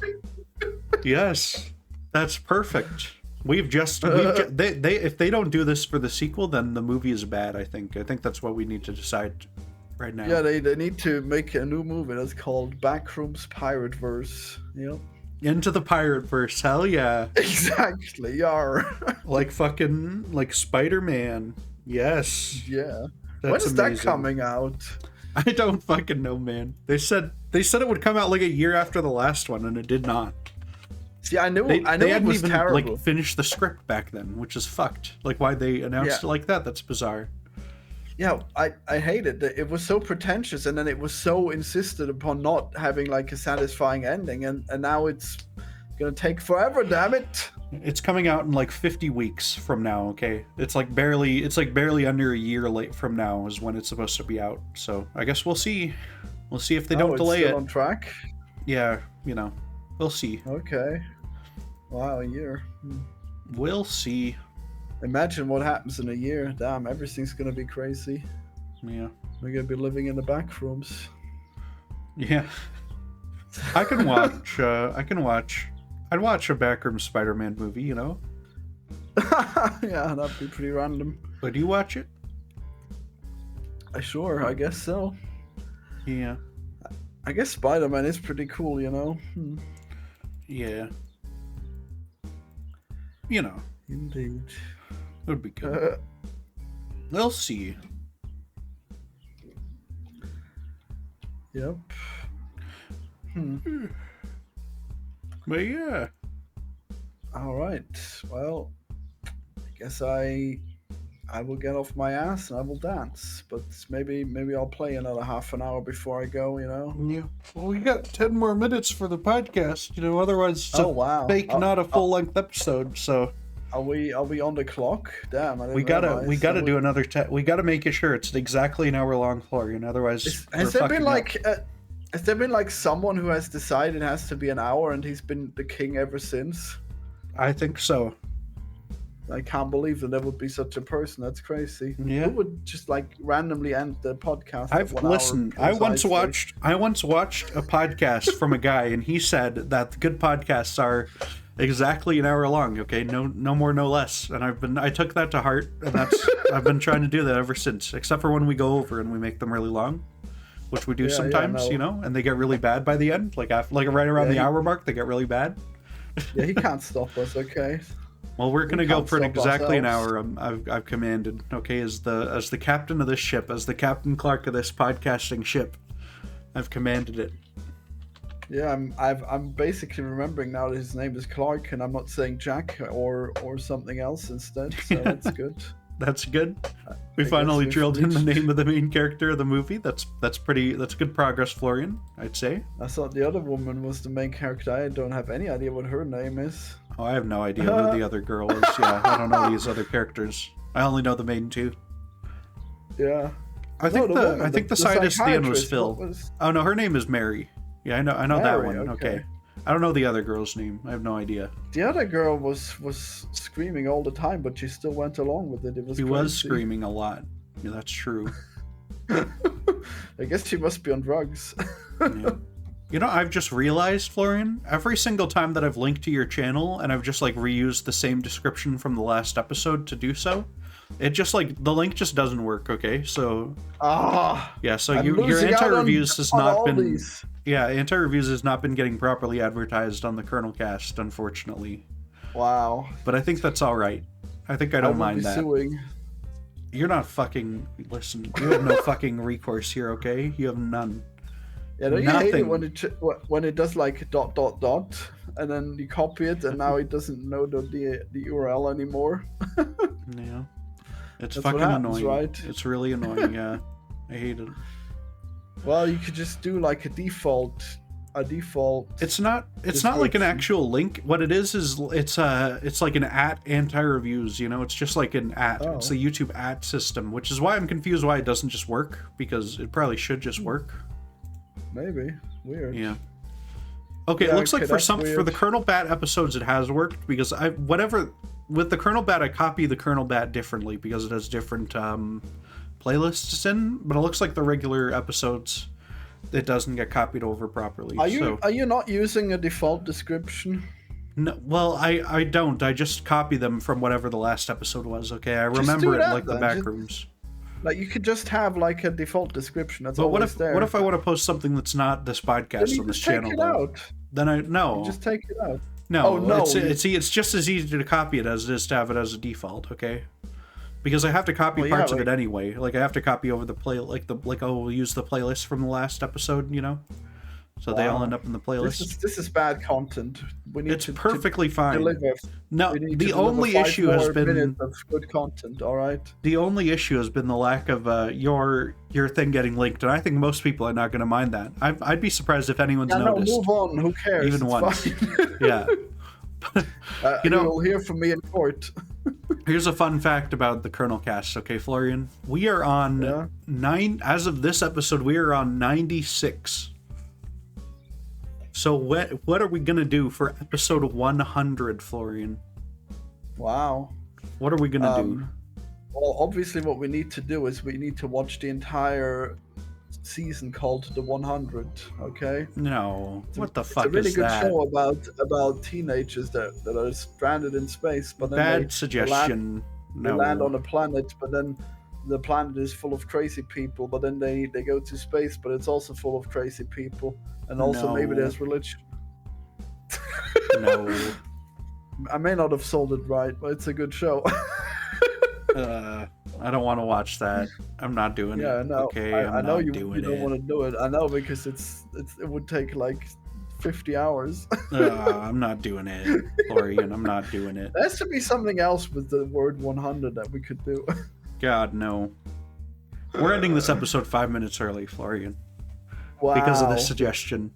Yes, that's perfect. If they don't do this for the sequel, then the movie is bad. I think that's what we need to decide right now. Yeah, they need to make a new movie that's called Backrooms Pirate Verse. Yep. Into the pirate verse, hell yeah. Exactly, yar. Like Spider-Man. Yes. Yeah. When is that coming out? I don't fucking know, man. They said it would come out like a year after the last one, and it did not. See, I knew they it hadn't was even terrible. like finished the script back then, which is fucked. Like why they announced it like that? That's bizarre. Yeah, I hated it. It was so pretentious, and then it was so insisted upon not having like a satisfying ending, and now it's gonna take forever. Damn it! It's coming out in like 50 weeks from now. Okay, it's like barely under a year late from now is when it's supposed to be out. So I guess we'll see. We'll see if they don't delay it. On track. Yeah, we'll see. Okay. Wow, a year. We'll see. Imagine what happens in a year. Damn, everything's gonna be crazy. Yeah. We're gonna be living in the Backrooms. Yeah. I can watch. I'd watch a Backrooms Spider-Man movie. Yeah, that'd be pretty random. Would you watch it? Sure, I guess so. Yeah. I guess Spider-Man is pretty cool, Yeah. Indeed. It would be good. We'll see. Yep. But yeah. All right. Well, I guess I will get off my ass and I will dance. But maybe I'll play another half an hour before I go. Yeah. Well, we got 10 more minutes for the podcast. Otherwise it's wow. fake, not a full length episode. So. Are we on the clock? Damn, we gotta do another. We gotta make it sure it's exactly an hour long, Florian. Otherwise, has there been like someone who has decided it has to be an hour and he's been the king ever since? I think so. I can't believe that there would be such a person. That's crazy. Yeah. Who would just like randomly end the podcast? I once watched a podcast from a guy, and he said that the good podcasts are exactly an hour long. Okay, no more, no less. And I took that to heart, and I've been trying to do that ever since. Except for when we go over and we make them really long, which we do sometimes, and they get really bad by the end, like right around the hour mark, they get really bad. Yeah, he can't stop us. Okay. Well, we're gonna go for exactly an hour. I've commanded. Okay, as the captain of this ship, as the Captain Clark of this podcasting ship, I've commanded it. Yeah, I'm basically remembering now that his name is Clark, and I'm not saying Jack or something else instead. So that's good. That's good. We finally drilled in the name of the main character of the movie. That's good progress, Florian, I'd say. I thought the other woman was the main character. I don't have any idea what her name is. Oh, I have no idea who the other girl is. Yeah, I don't know these other characters. I only know the main two. Yeah. I think the scientist at the end was Phil. Oh no, her name is Mary. Yeah, I know Mary, that one. Okay. I don't know the other girl's name. I have no idea. The other girl was screaming all the time, but she still went along with it. She was screaming a lot. Yeah, that's true. I guess she must be on drugs. Yeah. I've just realized, Florian, every single time that I've linked to your channel and I've just reused the same description from the last episode to do so, it just the link just doesn't work. Okay, so so your anti-reviews has not been. Yeah, anti-reviews has not been getting properly advertised on the Colonelcast, unfortunately. Wow. But I think that's all right. I think I don't mind that. Suing. You're not fucking... Listen, you have no fucking recourse here, okay? You have none. Yeah, don't you hate it when it does ... and then you copy it and now it doesn't know the URL anymore? Yeah. It's fucking annoying. Right? It's really annoying, yeah. I hate it. Well, you could just do a default. It's not like an actual link. What it is it's like an @anti-reviews. It's just like an @. Oh. It's the YouTube @ system, which is why I'm confused why it doesn't just work, because it probably should just work. Maybe. Weird. Yeah. Okay, it looks like for the Colonel Bat episodes it has worked, because with the Colonel Bat I copy the Colonel Bat differently because it has different playlists in, but it looks like the regular episodes it doesn't get copied over properly. Are you not using a default description? No, well, I don't. I just copy them from whatever the last episode was. Okay, I remember it like the Backrooms. You could just have a default description. That's what if I want to post something that's not this podcast on this channel? Take it out. Then You just take it out. No, it's just as easy to copy it as it is to have it as a default. Okay. Because I have to copy parts of it anyway. I have to copy over the play, we'll use the playlist from the last episode, So they all end up in the playlist. This is bad content. We need perfectly fine. Deliver. No, the only issue has been minutes of good content. All right. The only issue has been the lack of your thing getting linked, and I think most people are not going to mind that. I'd be surprised if anyone's noticed. Move on. Who cares? Even once. Yeah. You'll hear from me in court. Here's a fun fact about the Colonelcast, okay, Florian? We are on 9. As of this episode, we are on 96. So what are we gonna do for episode 100, Florian? Wow. What are we gonna do? Well, obviously, what we need to do is we need to watch the entire season called The 100. Okay. No. What the fuck is that? It's a really good show about teenagers that are stranded in space, but then bad suggestion. They land on a planet, but then the planet is full of crazy people. But then they go to space, but it's also full of crazy people, and also maybe there's religion. No. I may not have sold it right, but it's a good show. I don't want to watch that. I'm not doing it. Yeah, no. Okay, I know you don't want to do it. I know, because it would take like 50 hours. I'm not doing it, Florian. I'm not doing it. There has to be something else with the word 100 that we could do. God, no. We're ending this episode 5 minutes early, Florian. Wow. Because of this suggestion.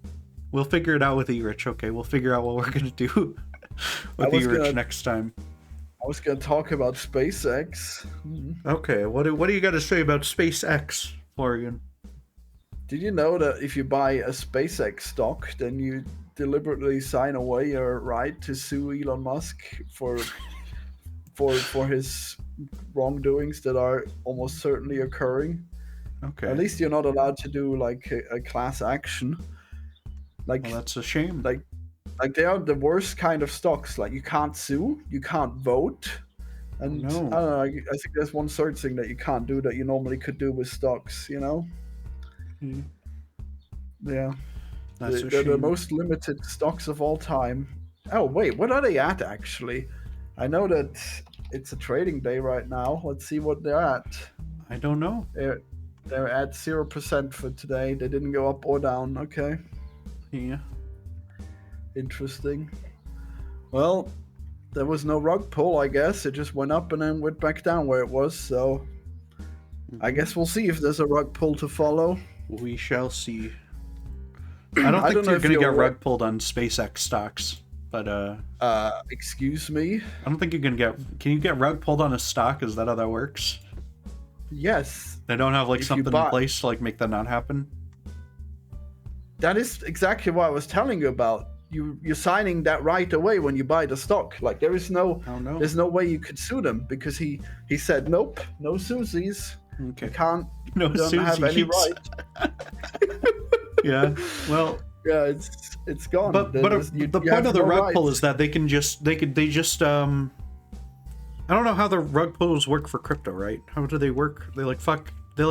We'll figure it out with E-Rich, okay? We'll figure out what we're going to do with E-Rich next time. I was going to talk about SpaceX. Okay, what do you got to say about SpaceX, Florian? Did you know that if you buy a SpaceX stock, then you deliberately sign away your right to sue Elon Musk for his wrongdoings that are almost certainly occurring? Okay. At least you're not allowed to do like a class action. Like, well, that's a shame. Like they are the worst kind of stocks. Like, you can't sue, you can't vote, and I don't know. I think there's one third thing that you can't do that you normally could do with stocks. You know. Mm. Yeah. They're the most limited stocks of all time. Oh wait, what are they at actually? I know that it's a trading day right now. Let's see what they're at. I don't know. They're at 0% for today. They didn't go up or down. Okay. Yeah. Interesting. Well, there was no rug pull, I guess. It just went up and then went back down where it was. So I guess we'll see if there's a rug pull to follow. We shall see. I don't think you're going to get rug pulled on SpaceX stocks, but excuse me? I don't think you're going to get... Can you get rug pulled on a stock? Is that how that works? Yes. They don't have like something in place to like make that not happen? That is exactly what I was telling you about. You're signing that right away when you buy the stock. Like, there's no way you could sue them, because he said nope, no Susies. Okay. You can't. No, don't have any right. Yeah. Well. Yeah, it's gone. But the point of the rug pull is that they just I don't know how the rug pulls work for crypto, right? How do they work? They like fuck. They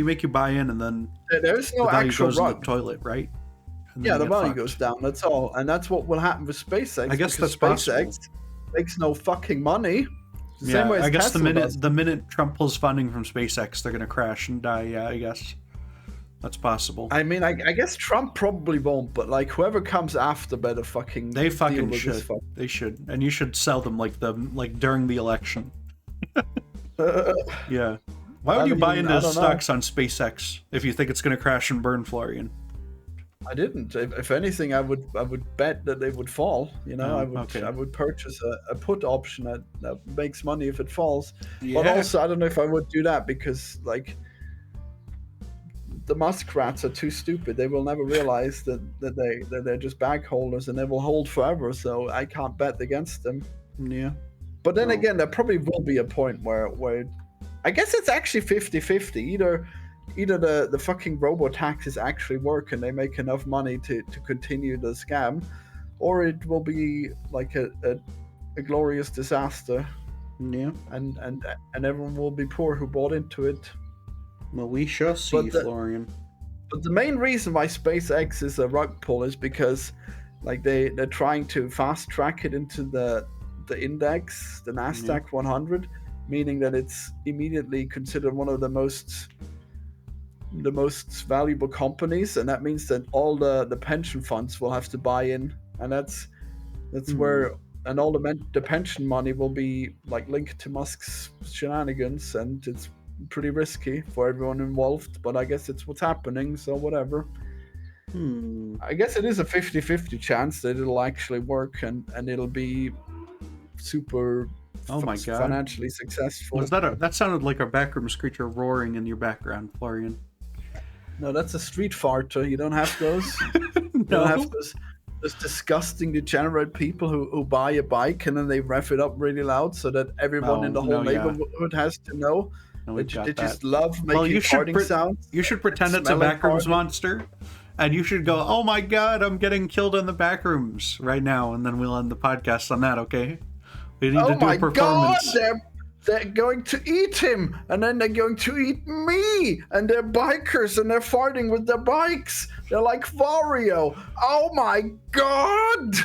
make you buy in, and then there's no the value actual goes rug. in the toilet, right? Yeah, the value goes down. That's all, and that's what will happen with SpaceX. I guess that's SpaceX possible. Makes no fucking money. Yeah, I guess the minute Trump pulls funding from SpaceX, they're gonna crash and die. Yeah, I guess that's possible. I mean, I guess Trump probably won't, but like whoever comes after better fucking. They fucking should. They should, and you should sell them like during the election. Yeah. Why would you buy into stocks on SpaceX if you think it's going to crash and burn, Florian? I didn't. If anything, I would bet that they would fall. You know, I would purchase a put option that makes money if it falls. Yeah. But also, I don't know if I would do that, because like the Musk rats are too stupid. They will never realize that they're just bag holders, and they will hold forever. So I can't bet against them. Yeah. But then again, there probably will be a point where I guess it's actually 50-50. Either the fucking robo-taxis actually work and they make enough money to continue the scam, or it will be like a glorious disaster. Yeah. And everyone will be poor who bought into it. Well, we shall see, Florian. But the main reason why SpaceX is a rug pull is because like they're trying to fast track it into the index, the Nasdaq 100, meaning that it's immediately considered one of the most valuable companies, and that means that all the pension funds will have to buy in, and that's where, and all the pension money will be like linked to Musk's shenanigans, and it's pretty risky for everyone involved, but I guess it's what's happening, so whatever. I guess it is a 50-50 chance that it'll actually work and it'll be super financially successful. Was that sounded like a Backrooms creature roaring in your background, Florian. No, that's a street farter. You don't have those. No. You don't have those disgusting degenerate people who buy a bike and then they rev it up really loud so that everyone in the whole neighborhood has to know. And we've got they that. just love making farting sounds. You should pretend it's a Backrooms monster. And you should go, oh my god, I'm getting killed in the Backrooms right now. And then we'll end the podcast on that, okay? We need to do a performance. God, they're going to eat him. And then they're going to eat me. And they're bikers and they're fighting with their bikes. They're like Wario. Oh my god!